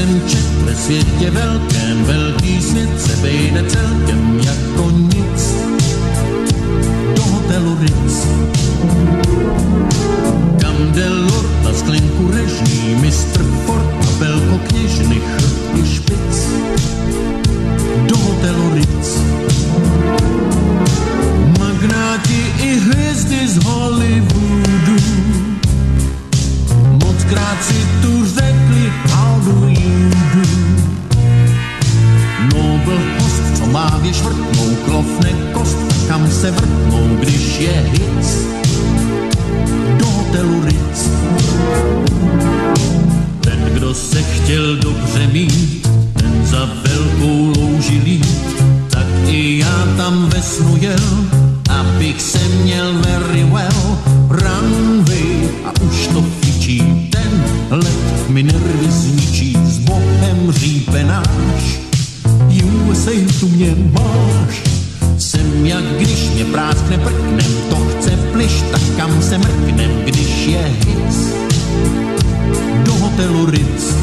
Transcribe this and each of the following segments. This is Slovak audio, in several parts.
jsem čet ve světě velkém, velký svět se vejde celkem jako nic do hotelu Ritz. Kam jde lord na sklenku režní, mistr Ford a velkokněžny chrt i špic do hotelu Ritz. Magnáti i hvězdy z Hollywoodu mockrát si tu řekli how do you do. Nobel host, co má věž vrtnou, klofne kost a kam se vrtnou, když je hic do hotelu Ritz. Ten, kdo se chtěl dobře mít, ten za velkou louži lít, tak i já tam ve snu jel, abych se měl very well. Runway a už to fičí, ten let mi nervy zničí, s Bohem řípe náš, USA tu mě máš. Jsem jak když mě práskne prknem, to chce plyš, tak kam se mrknem, když je hic do hotelu Ritz.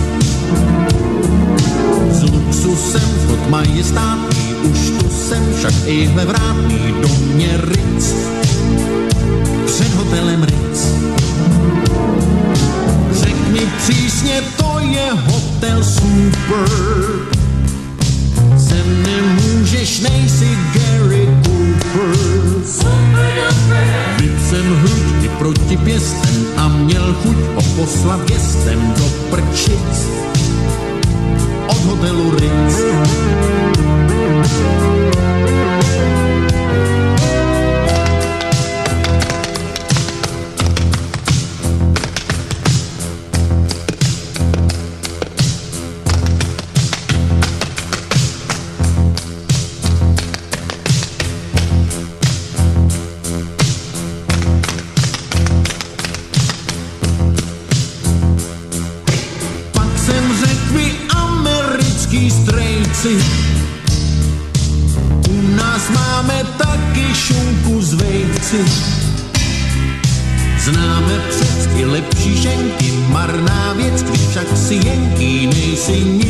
S luxusem vchod majestátní, už tu jsem však i ve vrátný, do mě Ritz před hotelem Ritz. Řek mi přísně, to je hotel super, se mne můžeš, nejsi Gary Cooper. Byt jsem hruď i proti pěstem a měl chuť ho poslat gestem do prčic od hotelu Ritz. U nás máme taky šunku z vejci. Známe přecky lepší ženky, marná věc, když však si jenky, nejsi nic